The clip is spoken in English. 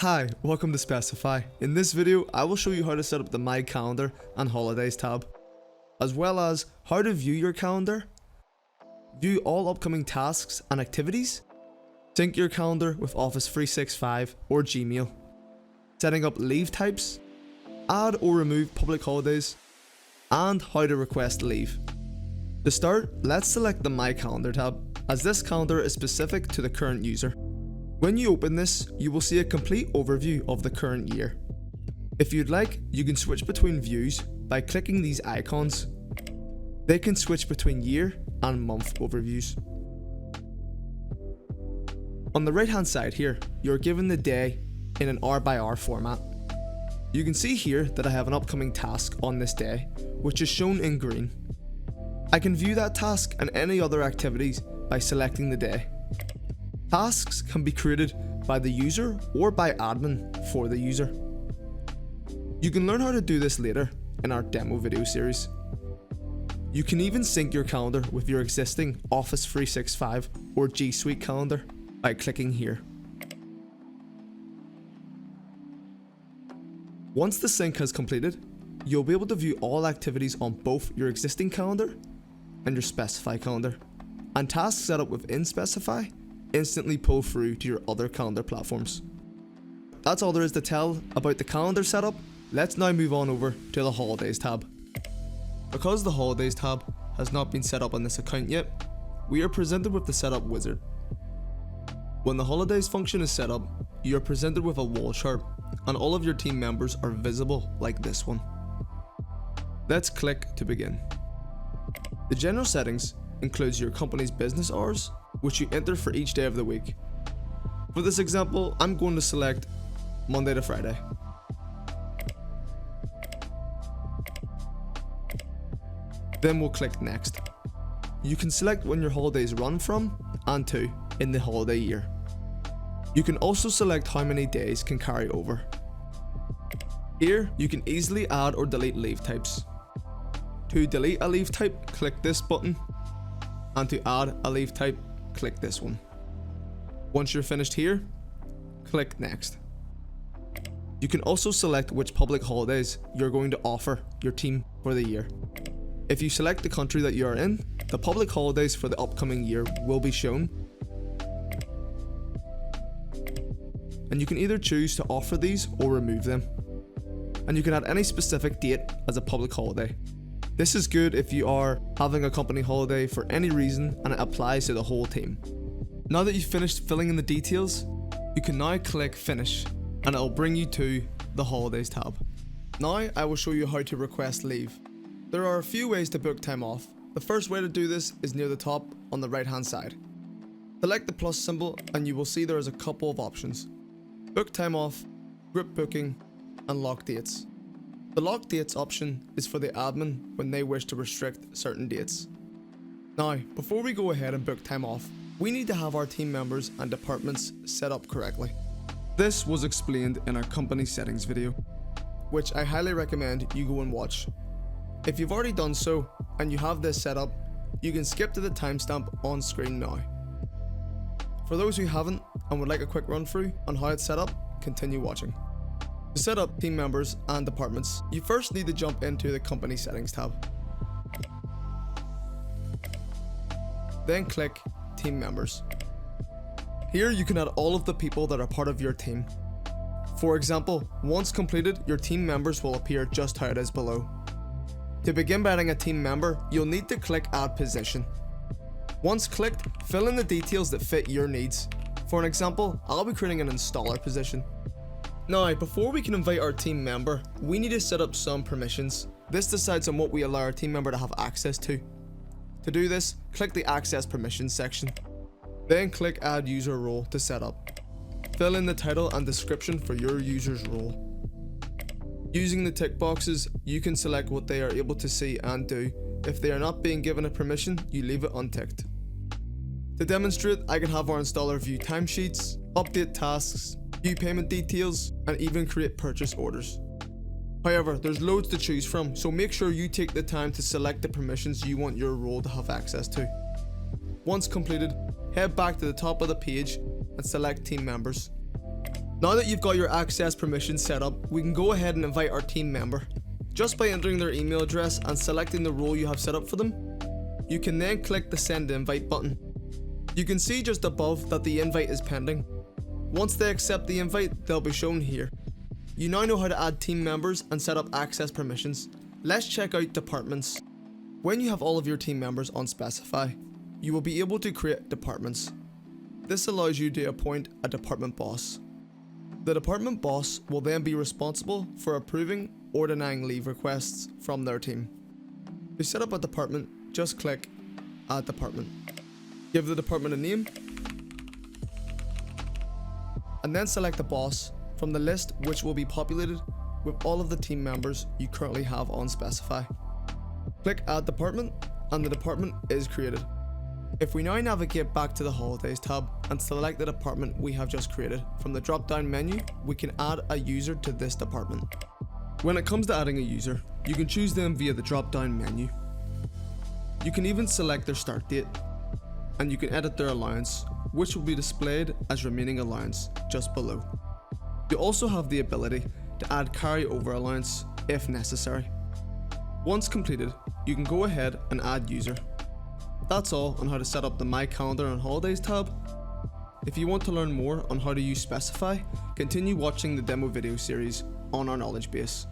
Hi, welcome to Specifi. In this video, I will show you how to set up the My Calendar and Holidays tab, as well as how to view your calendar, view all upcoming tasks and activities, sync your calendar with Office 365 or Gmail, setting up leave types, add or remove public holidays, and how to request leave. To start, let's select the My Calendar tab, as this calendar is specific to the current user. When you open this, you will see a complete overview of the current year. If you'd like, you can switch between views by clicking these icons. They can switch between year and month overviews. On the right hand side here, you're given the day in an hour-by-hour format. You can see here that I have an upcoming task on this day, which is shown in green. I can view that task and any other activities by selecting the day. Tasks can be created by the user or by admin for the user. You can learn how to do this later in our demo video series. You can even sync your calendar with your existing Office 365 or G Suite calendar by clicking here. Once the sync has completed, you'll be able to view all activities on both your existing calendar and your Specifi calendar, and tasks set up within Specifi instantly pull through to your other calendar platforms. That's all there is to tell about the calendar setup. Let's now move on over to the Holidays tab. Because the Holidays tab has not been set up on this account yet, we are presented with the setup wizard. When the Holidays function is set up, you are presented with a wall chart and all of your team members are visible like this one. Let's click to begin. The general settings includes your company's business hours, which you enter for each day of the week. For this example, I'm going to select Monday to Friday. Then we'll click next. You can select when your holidays run from and to in the holiday year. You can also select how many days can carry over. Here, you can easily add or delete leave types. To delete a leave type, click this button, and to add a leave type, click this one. Once you're finished here, click next. You can also select which public holidays you're going to offer your team for the year. If you select the country that you are in, the public holidays for the upcoming year will be shown. And you can either choose to offer these or remove them. And you can add any specific date as a public holiday. This is good if you are having a company holiday for any reason and it applies to the whole team. Now that you've finished filling in the details, you can now click Finish and it will bring you to the Holidays tab. Now I will show you how to request leave. There are a few ways to book time off. The first way to do this is near the top on the right hand side. Select the plus symbol and you will see there is a couple of options. Book time off, group booking, and lock dates. The lock dates option is for the admin when they wish to restrict certain dates. Now, before we go ahead and book time off, we need to have our team members and departments set up correctly. This was explained in our company settings video, which I highly recommend you go and watch. If you've already done so and you have this set up, you can skip to the timestamp on screen now. For those who haven't and would like a quick run through on how it's set up, continue watching. To set up team members and departments, you first need to jump into the company settings tab. Then click team members. Here you can add all of the people that are part of your team. For example, once completed, your team members will appear just how it is below. To begin adding a team member, you'll need to click add position. Once clicked, fill in the details that fit your needs. For an example, I'll be creating an installer position. Now, before we can invite our team member, we need to set up some permissions. This decides on what we allow our team member to have access to. To do this, click the Access Permissions section. Then click Add User Role to set up. Fill in the title and description for your user's role. Using the tick boxes, you can select what they are able to see and do. If they are not being given a permission, you leave it unticked. To demonstrate, I can have our installer view timesheets, update tasks, view payment details, and even create purchase orders. However, there's loads to choose from, so make sure you take the time to select the permissions you want your role to have access to. Once completed, head back to the top of the page and select team members. Now that you've got your access permissions set up, we can go ahead and invite our team member. Just by entering their email address and selecting the role you have set up for them, you can then click the send invite button. You can see just above that the invite is pending. Once they accept the invite, they'll be shown here. You now know how to add team members and set up access permissions. Let's check out departments. When you have all of your team members on Specifi, you will be able to create departments. This allows you to appoint a department boss. The department boss will then be responsible for approving or denying leave requests from their team. To set up a department, just click Add Department. Give the department a name, and then select the boss from the list, which will be populated with all of the team members you currently have on Specifi. Click Add Department and the department is created. If we now navigate back to the Holidays tab and select the department we have just created, from the drop down menu we can add a user to this department. When it comes to adding a user, you can choose them via the drop down menu. You can even select their start date, and you can edit their allowance, which will be displayed as remaining allowance just below. You also have the ability to add carryover allowance if necessary. Once completed, you can go ahead and add user. That's all on how to set up the My Calendar and Holidays tab. If you want to learn more on how to use Specifi, continue watching the demo video series on our knowledge base.